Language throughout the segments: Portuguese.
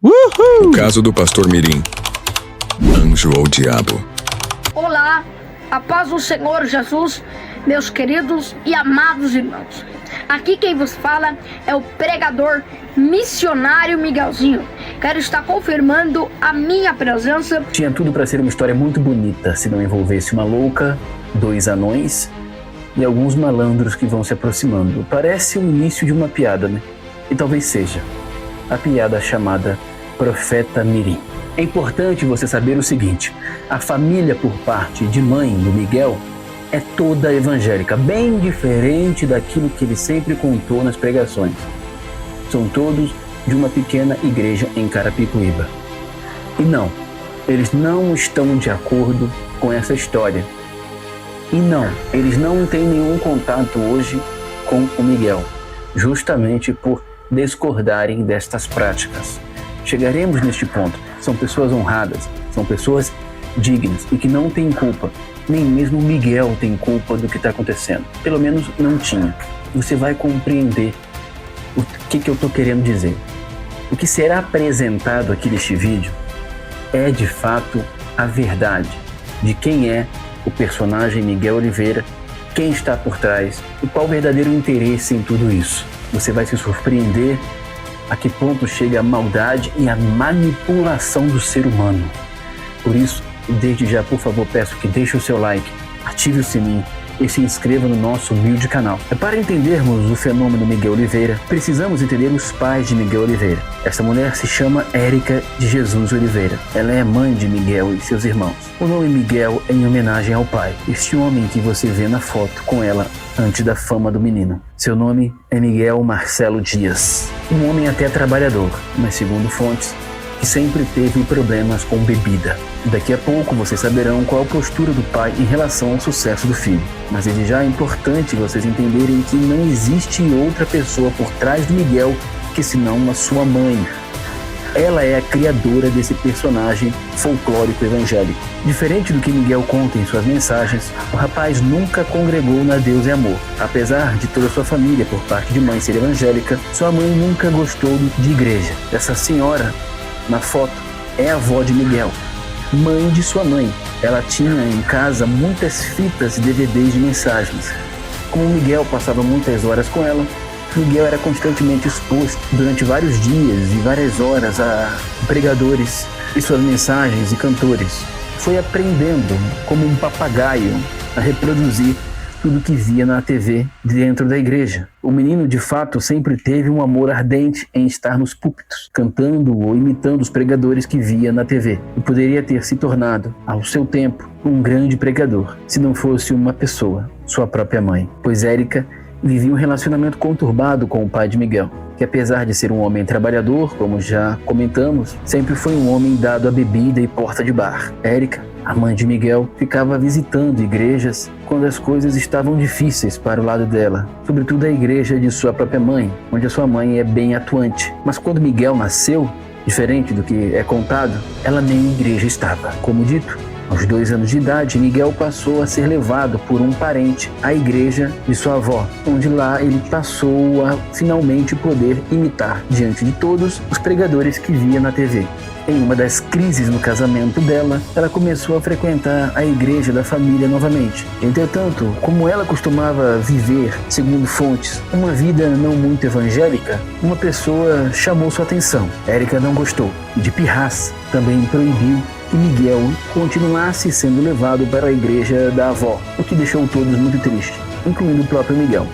O caso do pastor Mirim. Anjo ou diabo? Olá, a paz do Senhor Jesus, meus queridos e amados irmãos. Aqui quem vos fala é o pregador missionário Miguelzinho. Quero estar confirmando a minha presença. Tinha tudo para ser uma história muito bonita se não envolvesse uma louca, 2 anões e alguns malandros que vão se aproximando. Parece o início de uma piada, né? E talvez seja a piada chamada Profeta Mirim. É importante você saber o seguinte: a família por parte de mãe do Miguel é toda evangélica, bem diferente daquilo que ele sempre contou nas pregações. São todos de uma pequena igreja em Carapicuíba. E não, eles não estão de acordo com essa história. E não, eles não têm nenhum contato hoje com o Miguel, justamente por discordarem destas práticas. Chegaremos neste ponto. São pessoas honradas, são pessoas dignas e que não têm culpa. Nem mesmo Miguel tem culpa do que está acontecendo. Pelo menos não tinha. Você vai compreender o que eu estou querendo dizer. O que será apresentado aqui neste vídeo é de fato a verdade de quem é o personagem Miguel Oliveira, quem está por trás e qual o verdadeiro interesse em tudo isso. Você vai se surpreender a que ponto chega a maldade e a manipulação do ser humano. Por isso, desde já, por favor, peço que deixe o seu like, ative o sininho e se inscreva no nosso humilde canal. Para entendermos o fenômeno Miguel Oliveira, precisamos entender os pais de Miguel Oliveira. Essa mulher se chama Érica de Jesus Oliveira. Ela é mãe de Miguel e seus irmãos. O nome Miguel é em homenagem ao pai, este homem que você vê na foto com ela antes da fama do menino. Seu nome é Miguel Marcelo Dias. Um homem até trabalhador, mas segundo fontes, que sempre teve problemas com bebida. Daqui a pouco vocês saberão qual a postura do pai em relação ao sucesso do filho. Mas desde já é importante vocês entenderem que não existe outra pessoa por trás do Miguel que senão a sua mãe. Ela é a criadora desse personagem folclórico evangélico. Diferente do que Miguel conta em suas mensagens, o rapaz nunca congregou na Deus e Amor. Apesar de toda sua família, por parte de mãe, ser evangélica, sua mãe nunca gostou de igreja. Essa senhora na foto é a avó de Miguel, mãe de sua mãe. Ela tinha em casa muitas fitas e DVDs de mensagens. Como Miguel passava muitas horas com ela, Miguel era constantemente exposto durante vários dias e várias horas a pregadores e suas mensagens e cantores. Foi aprendendo como um papagaio a reproduzir tudo que via na TV dentro da igreja. O menino, de fato, sempre teve um amor ardente em estar nos púlpitos, cantando ou imitando os pregadores que via na TV. E poderia ter se tornado, ao seu tempo, um grande pregador, se não fosse uma pessoa, sua própria mãe. Pois Érica vivia um relacionamento conturbado com o pai de Miguel, que apesar de ser um homem trabalhador, como já comentamos, sempre foi um homem dado à bebida e porta de bar. Érica, a mãe de Miguel, ficava visitando igrejas quando as coisas estavam difíceis para o lado dela, sobretudo a igreja de sua própria mãe, onde a sua mãe é bem atuante. Mas quando Miguel nasceu, diferente do que é contado, ela nem em igreja estava. Como dito, aos 2 anos de idade, Miguel passou a ser levado por um parente à igreja de sua avó, onde lá ele passou a finalmente poder imitar diante de todos os pregadores que via na TV. Em uma das crises no casamento dela, ela começou a frequentar a igreja da família novamente. Entretanto, como ela costumava viver, segundo fontes, uma vida não muito evangélica, uma pessoa chamou sua atenção. Érica não gostou e, de pirraça, também proibiu que Miguel continuasse sendo levado para a igreja da avó, o que deixou todos muito tristes, incluindo o próprio Miguel.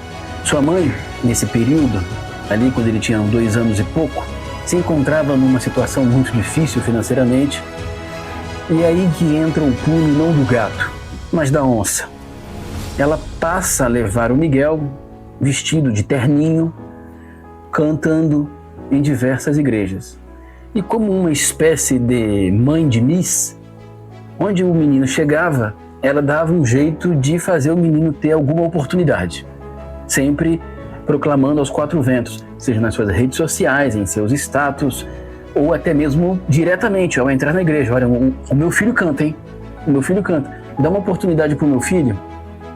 Sua mãe, nesse período, ali quando ele tinha 2 anos e pouco, se encontrava numa situação muito difícil financeiramente, e é aí que entra o pulo não do gato, mas da onça. Ela passa a levar o Miguel vestido de terninho, cantando em diversas igrejas. E como uma espécie de mãe de Miss, onde o menino chegava, ela dava um jeito de fazer o menino ter alguma oportunidade, sempre proclamando aos 4 ventos, seja nas suas redes sociais, em seus status, ou até mesmo diretamente ao entrar na igreja. Olha, o meu filho canta, hein? O meu filho canta. Dá uma oportunidade pro meu filho.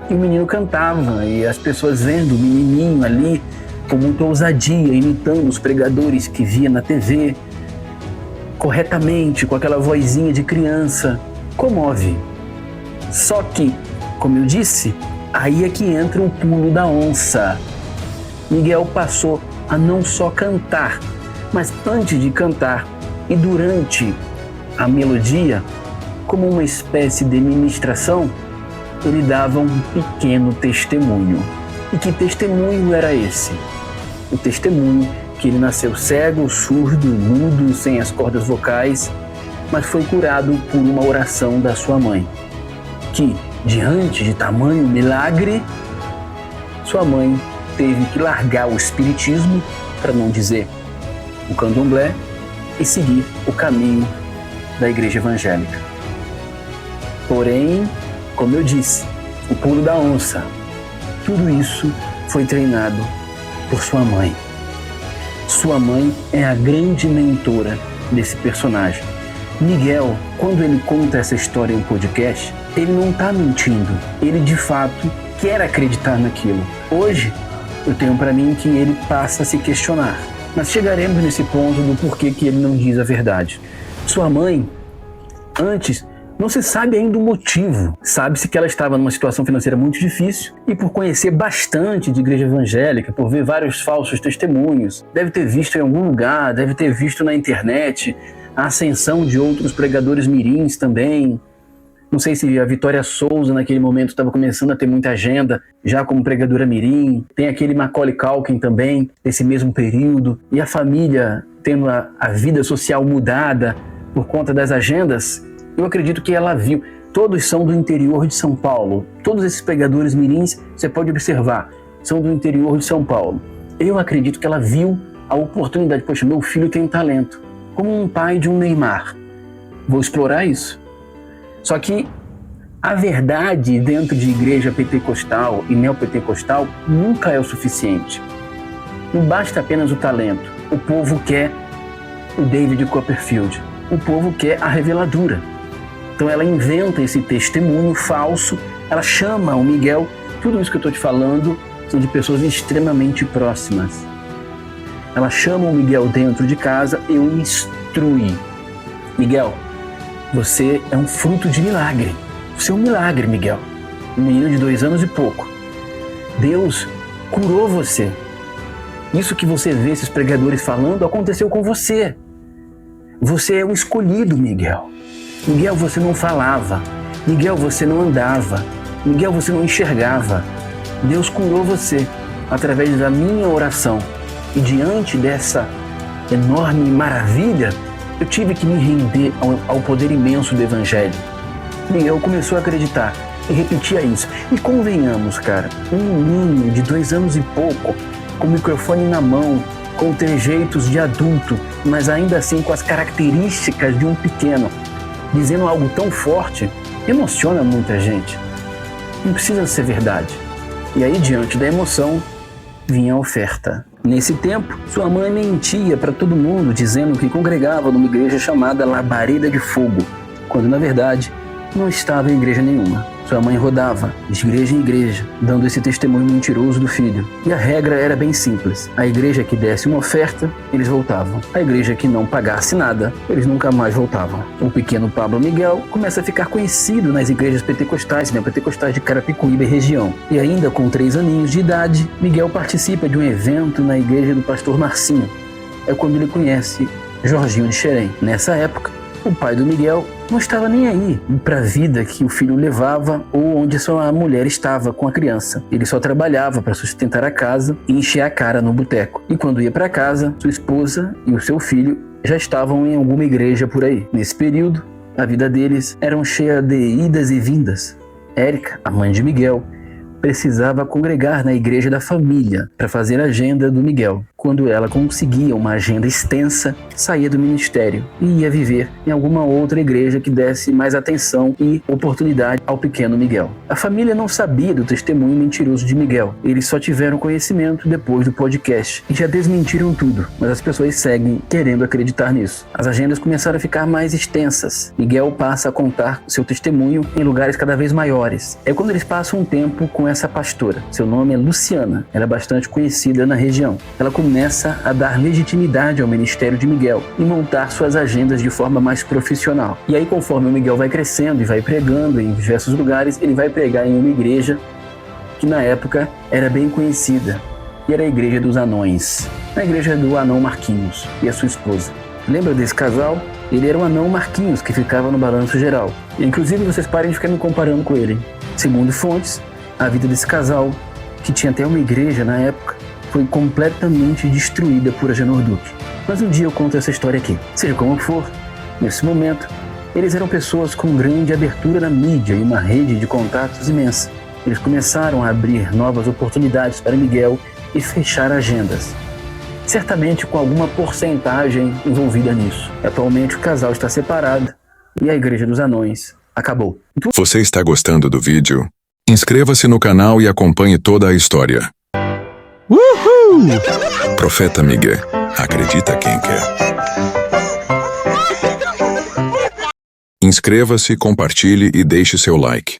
E o menino cantava, e as pessoas vendo o menininho ali com muita ousadia, imitando os pregadores que via na TV. corretamente, com aquela vozinha de criança, comove. Só que, como eu disse, aí é que entra o pulo da onça. Miguel passou a não só cantar, mas antes de cantar e durante a melodia, como uma espécie de ministração, ele dava um pequeno testemunho. E que testemunho era esse? O testemunho que ele nasceu cego, surdo, mudo, sem as cordas vocais, mas foi curado por uma oração da sua mãe, que, diante de tamanho milagre, sua mãe teve que largar o espiritismo, para não dizer o candomblé, e seguir o caminho da igreja evangélica. Porém, como eu disse, o pulo da onça, tudo isso foi treinado por sua mãe. Sua mãe é a grande mentora desse personagem. Miguel, quando ele conta essa história em um podcast, ele não está mentindo. Ele, de fato, quer acreditar naquilo. Hoje, eu tenho para mim que ele passa a se questionar. Mas chegaremos nesse ponto do porquê que ele não diz a verdade. Sua mãe, antes, não se sabe ainda o motivo. Sabe-se que ela estava numa situação financeira muito difícil e por conhecer bastante de igreja evangélica, por ver vários falsos testemunhos, deve ter visto em algum lugar, deve ter visto na internet a ascensão de outros pregadores mirins também. Não sei se a Vitória Souza naquele momento estava começando a ter muita agenda, já como pregadora mirim. Tem aquele Macaulay Culkin também, nesse mesmo período. E a família tendo a vida social mudada por conta das agendas. Eu acredito que ela viu. Todos são do interior de São Paulo. Todos esses pregadores mirins, você pode observar, são do interior de São Paulo. Eu acredito que ela viu a oportunidade. Poxa, meu filho tem talento. Como um pai de um Neymar. Vou explorar isso. Só que a verdade dentro de igreja pentecostal e neopentecostal nunca é o suficiente. Não basta apenas o talento. O povo quer o David Copperfield. O povo quer a reveladura. Então ela inventa esse testemunho falso, ela chama o Miguel. Tudo isso que eu estou te falando são de pessoas extremamente próximas. Ela chama o Miguel dentro de casa e o instrui. Miguel, você é um fruto de milagre. Você é um milagre, Miguel. Um menino de 2 anos e pouco. Deus curou você. Isso que você vê esses pregadores falando aconteceu com você. Você é um escolhido, Miguel. Miguel, você não falava. Miguel, você não andava. Miguel, você não enxergava. Deus curou você através da minha oração. E diante dessa enorme maravilha, eu tive que me render ao poder imenso do Evangelho. Miguel começou a acreditar e repetia isso. E convenhamos, cara, um menino de 2 anos e pouco, com o microfone na mão, com trejeitos de adulto, mas ainda assim com as características de um pequeno, dizendo algo tão forte, emociona muita gente. Não precisa ser verdade. E aí, diante da emoção, vinha a oferta. Nesse tempo, sua mãe mentia para todo mundo, dizendo que congregava numa igreja chamada Labareda de Fogo, quando na verdade não estava em igreja nenhuma. Sua mãe rodava de igreja em igreja, dando esse testemunho mentiroso do filho. E a regra era bem simples. A igreja que desse uma oferta, eles voltavam. A igreja que não pagasse nada, eles nunca mais voltavam. O pequeno Pablo Miguel começa a ficar conhecido nas igrejas pentecostais, pentecostais de Carapicuíba e região. E ainda com 3 aninhos de idade, Miguel participa de um evento na igreja do pastor Marcinho. É quando ele conhece Jorginho de Xerém. Nessa época, o pai do Miguel não estava nem aí para a vida que o filho levava ou onde sua mulher estava com a criança. Ele só trabalhava para sustentar a casa e encher a cara no boteco. E quando ia para casa, sua esposa e o seu filho já estavam em alguma igreja por aí. Nesse período, a vida deles era cheia de idas e vindas. Érica, a mãe de Miguel, precisava congregar na igreja da família para fazer a agenda do Miguel. Quando ela conseguia uma agenda extensa, saía do ministério e ia viver em alguma outra igreja que desse mais atenção e oportunidade ao pequeno Miguel. A família não sabia do testemunho mentiroso de Miguel. Eles só tiveram conhecimento depois do podcast e já desmentiram tudo, mas as pessoas seguem querendo acreditar nisso. As agendas começaram a ficar mais extensas. Miguel passa a contar seu testemunho em lugares cada vez maiores. É quando eles passam um tempo com essa pastora. Seu nome é Luciana. Ela é bastante conhecida na região. Ela começa começa a dar legitimidade ao ministério de Miguel e montar suas agendas de forma mais profissional. E aí, conforme o Miguel vai crescendo e vai pregando em diversos lugares, ele vai pregar em uma igreja que na época era bem conhecida, e era a Igreja dos Anões, a igreja do anão Marquinhos e a sua esposa. Lembra desse casal? Ele era um anão Marquinhos que ficava no balanço geral. E, inclusive, vocês parem de ficar me comparando com ele. Segundo fontes, a vida desse casal, que tinha até uma igreja na época, foi completamente destruída por Agenor Duque. Mas um dia eu conto essa história aqui. Seja como for, nesse momento, eles eram pessoas com grande abertura na mídia e uma rede de contatos imensa. Eles começaram a abrir novas oportunidades para Miguel e fechar agendas. Certamente com alguma porcentagem envolvida nisso. Atualmente o casal está separado e a Igreja dos Anões acabou. Você está gostando do vídeo? Inscreva-se no canal e acompanhe toda a história. Uhul! Profeta Miguel, acredita quem quer. Inscreva-se, compartilhe e deixe seu like.